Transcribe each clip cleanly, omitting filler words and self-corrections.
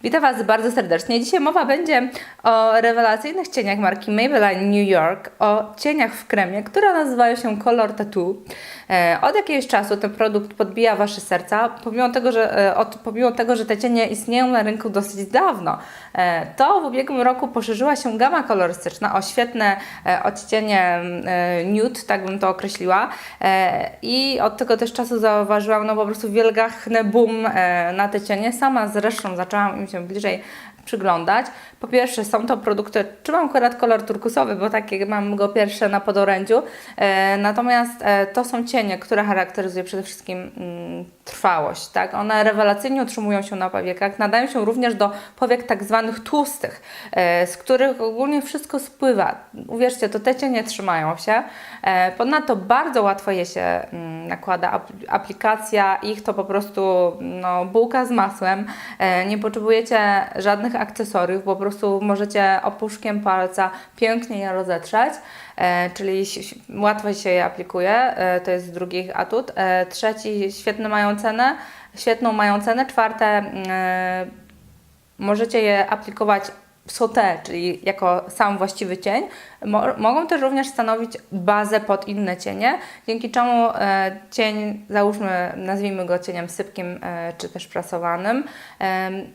Witam Was bardzo serdecznie. Dzisiaj mowa będzie o rewelacyjnych cieniach marki Maybelline New York, o cieniach w kremie, które nazywają się Color Tattoo. Od jakiegoś czasu ten produkt podbija Wasze serca, pomimo tego, że te cienie istnieją na rynku dosyć dawno. To w ubiegłym roku poszerzyła się gama kolorystyczna o świetne odcienie nude, tak bym to określiła. I od tego też czasu zauważyłam po prostu wielgachny boom na te cienie. Sama zresztą zaczęłam im się bliżej przyglądać. Po pierwsze są to produkty, trzymam akurat kolor turkusowy, bo takie mam go pierwsze na podorędziu, natomiast to są cienie, które charakteryzuje przede wszystkim trwałość, tak? One rewelacyjnie utrzymują się na powiekach, nadają się również do powiek tak zwanych tłustych, z których ogólnie wszystko spływa. Uwierzcie, to te cienie trzymają się. Ponadto bardzo łatwo je się nakłada aplikacja, ich to po prostu bułka z masłem. Nie potrzebujecie żadnych akcesoriów, po prostu możecie opuszkiem palca pięknie je rozetrzeć, czyli łatwo się je aplikuje, to jest drugi atut. Trzeci, świetną mają cenę. Czwarte, możecie je aplikować sauté, czyli jako sam właściwy cień. Mogą też również stanowić bazę pod inne cienie, dzięki czemu cień, załóżmy, nazwijmy go cieniem sypkim czy też prasowanym,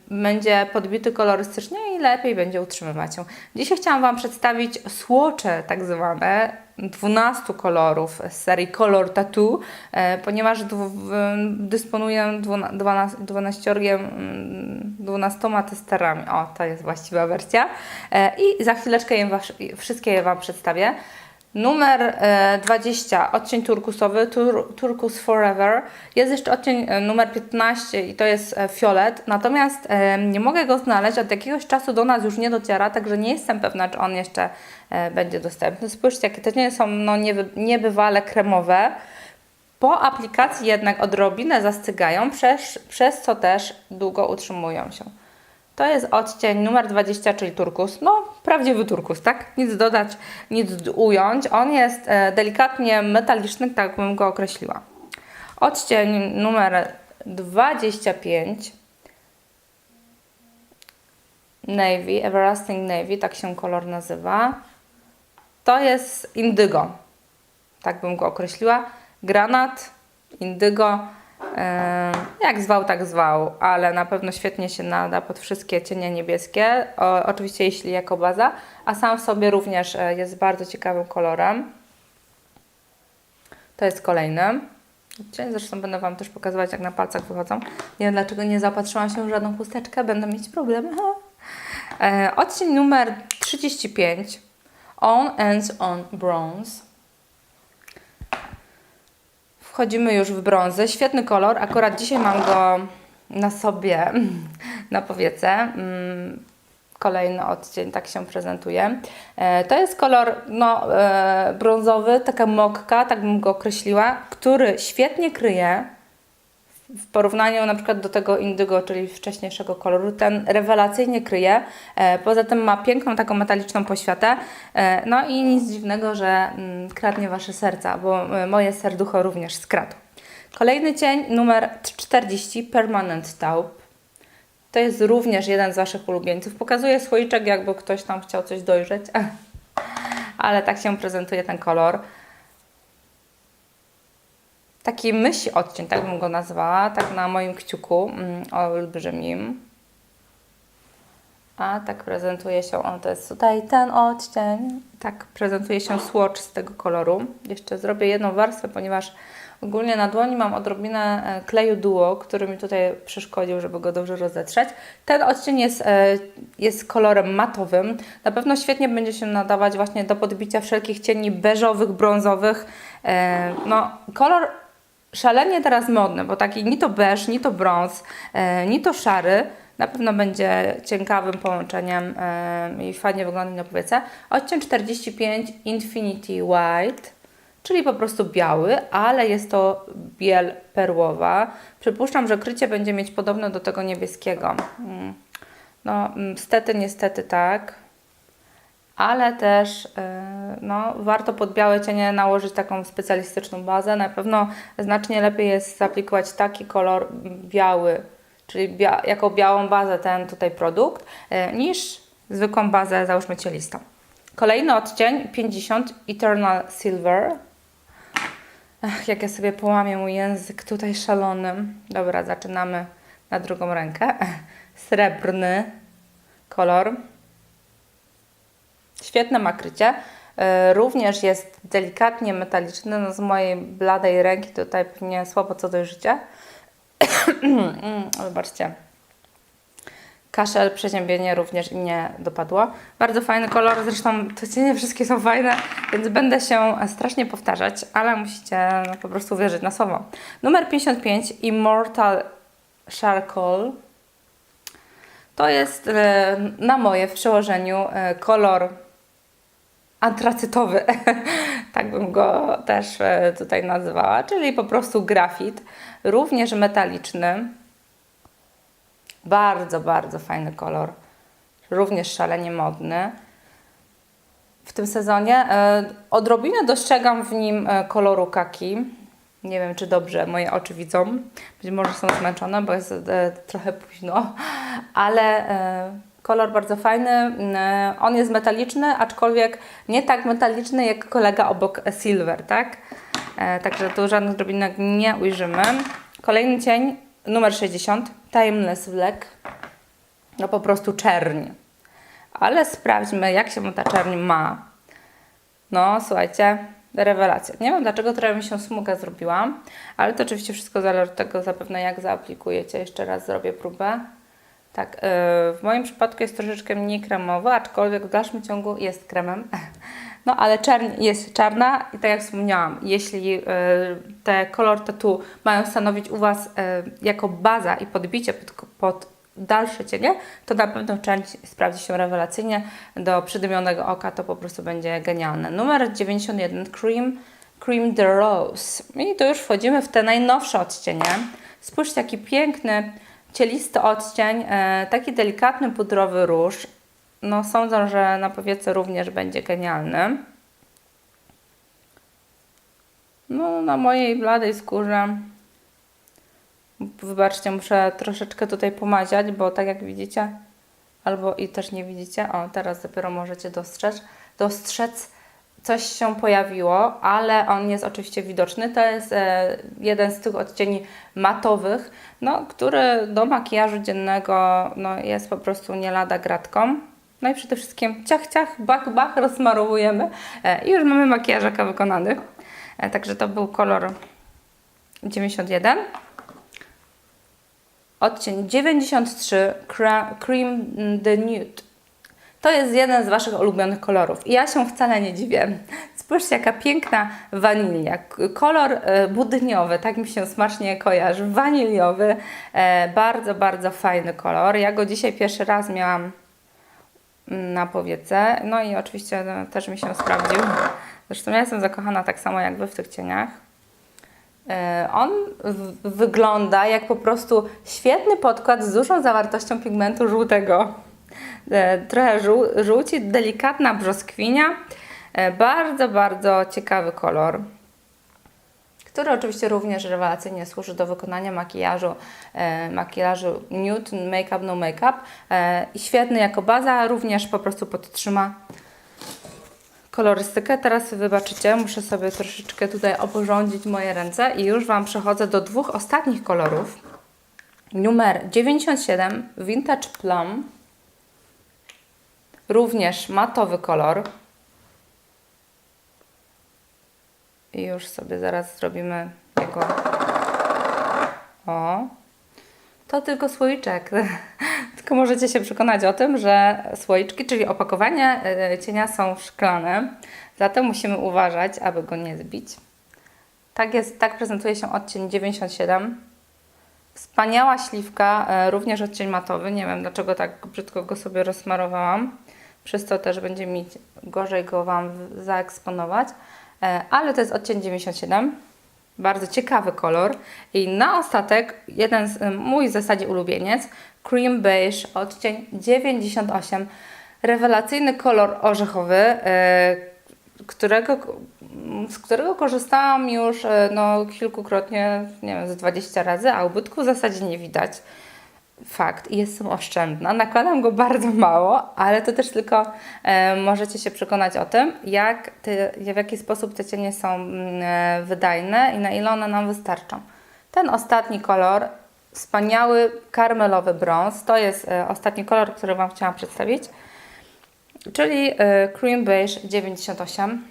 będzie podbity kolorystycznie i lepiej będzie utrzymywać się. Dzisiaj chciałam Wam przedstawić swatche tak zwane 12 kolorów z serii Color Tattoo, ponieważ dysponuję 12 testerami. O, to jest właściwa wersja. I za chwileczkę wszystkie Wam przedstawię. Numer 20, odcień turkusowy, Turkus Forever. Jest jeszcze odcień numer 15 i to jest fiolet, natomiast nie mogę go znaleźć, od jakiegoś czasu do nas już nie dociera, także nie jestem pewna, czy on jeszcze będzie dostępny. Spójrzcie, jakie te cienie są niebywale kremowe. Po aplikacji jednak odrobinę zastygają, przez co też długo utrzymują się. To jest odcień numer 20, czyli turkus. Prawdziwy turkus, tak? Nic dodać, nic ująć. On jest delikatnie metaliczny, tak bym go określiła. Odcień numer 25. Navy, Everlasting Navy, tak się kolor nazywa. To jest indygo, tak bym go określiła. Granat, indygo. Jak zwał, tak zwał, ale na pewno świetnie się nada pod wszystkie cienie niebieskie, oczywiście jeśli jako baza, a sam w sobie również jest bardzo ciekawym kolorem. To jest kolejny cień, zresztą będę Wam też pokazywać, jak na palcach wychodzą. Nie wiem, dlaczego nie zaopatrzyłam się w żadną chusteczkę, będę mieć problem. Odcień numer 35, On Ends On Bronze. Wchodzimy już w brązy. Świetny kolor. Akurat dzisiaj mam go na sobie, na powiece. Kolejny odcień, tak się prezentuje. To jest kolor brązowy, taka mokka, tak bym go określiła, który świetnie kryje w porównaniu na przykład do tego indygo, czyli wcześniejszego koloru. Ten rewelacyjnie kryje. Poza tym ma piękną taką metaliczną poświatę. I nic dziwnego, że kradnie Wasze serca, bo moje serducho również skradł. Kolejny cień, numer 40, Permanent Taupe. To jest również jeden z Waszych ulubieńców. Pokazuję słoiczek, jakby ktoś tam chciał coś dojrzeć. Ale tak się prezentuje ten kolor. Taki myśl odcień, tak bym go nazwała, tak na moim kciuku olbrzymim. A tak prezentuje się on, to jest tutaj ten odcień. Tak prezentuje się swatch z tego koloru. Jeszcze zrobię jedną warstwę, ponieważ ogólnie na dłoni mam odrobinę kleju duo, który mi tutaj przeszkodził, żeby go dobrze rozetrzeć. Ten odcień jest kolorem matowym. Na pewno świetnie będzie się nadawać właśnie do podbicia wszelkich cieni beżowych, brązowych. Kolor szalenie teraz modny, bo taki ni to beż, ni to brąz, ni to szary. Na pewno będzie ciekawym połączeniem i fajnie wygląda na powiece. Odcień 45 Infinity White, czyli po prostu biały, ale jest to biel perłowa. Przypuszczam, że krycie będzie mieć podobne do tego niebieskiego. Niestety tak. Ale też warto pod białe cienie nałożyć taką specjalistyczną bazę. Na pewno znacznie lepiej jest zaaplikować taki kolor biały, czyli jako białą bazę ten tutaj produkt, niż zwykłą bazę, załóżmy cielistą. Kolejny odcień 50 Eternal Silver. Ach, jak ja sobie połamię mój język tutaj szalony. Dobra, zaczynamy na drugą rękę. Srebrny kolor. Świetne ma krycie. Również jest delikatnie metaliczny. No z mojej bladej ręki tutaj pewnie słabo co dojrzycie. Zobaczcie. Kaszel, przeziębienie również mnie dopadło. Bardzo fajny kolor, zresztą te cienie wszystkie są fajne, więc będę się strasznie powtarzać, ale musicie po prostu wierzyć na słowo. Numer 55, Immortal Charcoal. To jest na moje w przełożeniu kolor antracytowy, tak bym go też tutaj nazywała, czyli po prostu grafit, również metaliczny. Bardzo, bardzo fajny kolor, również szalenie modny w tym sezonie. Odrobinę dostrzegam w nim koloru kaki. Nie wiem, czy dobrze moje oczy widzą. Być może są zmęczone, bo jest trochę późno, ale kolor bardzo fajny. On jest metaliczny, aczkolwiek nie tak metaliczny jak kolega obok Silver, tak? Także tu żadnych drobinek nie ujrzymy. Kolejny cień, numer 60, Timeless Black. No po prostu czerń. Ale sprawdźmy, jak się ta czerń ma. No, słuchajcie, rewelacja. Nie wiem, dlaczego trochę mi się smuga zrobiła, ale to oczywiście wszystko zależy od tego zapewne, jak zaaplikujecie. Jeszcze raz zrobię próbę. Tak, w moim przypadku jest troszeczkę mniej kremowy, aczkolwiek w dalszym ciągu jest kremem. No, ale czerń jest czarna i tak jak wspomniałam, jeśli te kolor tattoo mają stanowić u Was jako baza i podbicie pod dalsze cienie, to na pewno czerń sprawdzi się rewelacyjnie. Do przydymionego oka to po prostu będzie genialne. Numer 91, Cream the Rose. I tu już wchodzimy w te najnowsze odcienie. Spójrzcie, jaki piękny, cielisty odcień, taki delikatny pudrowy róż. No sądzę, że na powiece również będzie genialny. No na mojej bladej skórze, wybaczcie, muszę troszeczkę tutaj pomaziać, bo tak jak widzicie, albo i też nie widzicie, o teraz dopiero możecie dostrzec, coś się pojawiło, ale on jest oczywiście widoczny. To jest jeden z tych odcieni matowych, no, który do makijażu dziennego no, jest po prostu nie lada gratką. No i przede wszystkim ciach, ciach, bach, bach rozmarowujemy i już mamy makijażaka wykonany. Także to był kolor 91. Odcień 93, Cream the Nude. To jest jeden z Waszych ulubionych kolorów i ja się wcale nie dziwię. Spójrzcie, jaka piękna wanilia. Kolor budyniowy, tak mi się smacznie kojarzy. Waniliowy, bardzo, bardzo fajny kolor. Ja go dzisiaj pierwszy raz miałam na powiece. No i oczywiście też mi się sprawdził. Zresztą ja jestem zakochana tak samo jak Wy w tych cieniach. On wygląda jak po prostu świetny podkład z dużą zawartością pigmentu żółtego. Trochę żółci, delikatna brzoskwinia. Bardzo, bardzo ciekawy kolor, który oczywiście również rewelacyjnie służy do wykonania makijażu nude, make-up, no make-up. Świetny jako baza, również po prostu podtrzyma kolorystykę. Teraz wybaczycie, muszę sobie troszeczkę tutaj oporządzić moje ręce i już Wam przechodzę do dwóch ostatnich kolorów. Numer 97, Vintage Plum. Również matowy kolor. I już sobie zaraz zrobimy jego... O! To tylko słoiczek. Tylko możecie się przekonać o tym, że słoiczki, czyli opakowania cienia są szklane. Zatem musimy uważać, aby go nie zbić. Tak prezentuje się odcień 97. Wspaniała śliwka, również odcień matowy. Nie wiem, dlaczego tak brzydko go sobie rozsmarowałam. Przez to też będzie mi gorzej go Wam zaeksponować. Ale to jest odcień 97. Bardzo ciekawy kolor. I na ostatek mój w zasadzie ulubieniec, Cream Beige, odcień 98. Rewelacyjny kolor orzechowy, z którego korzystałam już no, kilkukrotnie, nie wiem, z 20 razy, a ubytku w zasadzie nie widać. fakt i jestem oszczędna. Nakładam go bardzo mało, ale to też tylko możecie się przekonać o tym, w jaki sposób te cienie są wydajne i na ile one nam wystarczą. Ten ostatni kolor, wspaniały karmelowy brąz, to jest ostatni kolor, który Wam chciałam przedstawić, czyli Cream Beige 98.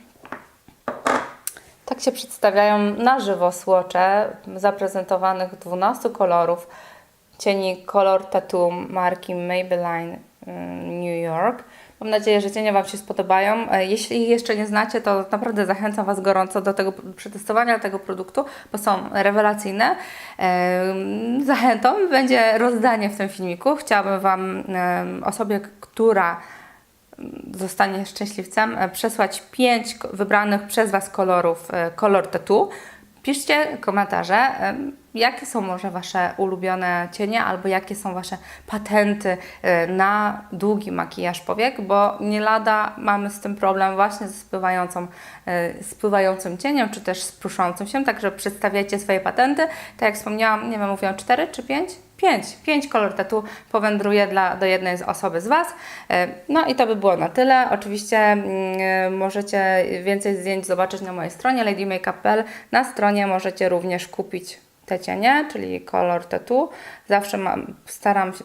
Tak się przedstawiają na żywo swatche zaprezentowanych 12 kolorów cieni Color Tattoo marki Maybelline New York. Mam nadzieję, że cienie Wam się spodobają. Jeśli ich jeszcze nie znacie, to naprawdę zachęcam Was gorąco do tego przetestowania tego produktu, bo są rewelacyjne. Zachętą będzie rozdanie w tym filmiku. Chciałabym Wam, osobie, która zostanie szczęśliwcem, przesłać 5 wybranych przez Was kolorów Color Tattoo. Piszcie komentarze, jakie są może Wasze ulubione cienie albo jakie są Wasze patenty na długi makijaż powiek, bo nie lada mamy z tym problem właśnie ze spływającym cieniem, czy też z pruszącym się, także przedstawiajcie swoje patenty. Tak jak wspomniałam, nie wiem, mówiłam 4 czy 5? 5 Color Tattoo powędruje do jednej z osoby z Was. No i to by było na tyle. Oczywiście możecie więcej zdjęć zobaczyć na mojej stronie ladymakeup.pl. Na stronie możecie również kupić te cienie, czyli Color Tattoo. Zawsze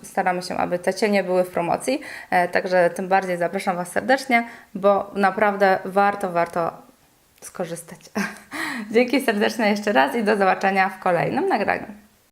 staramy się, aby te cienie były w promocji, także tym bardziej zapraszam Was serdecznie, bo naprawdę warto skorzystać. Dzięki serdeczne jeszcze raz i do zobaczenia w kolejnym nagraniu.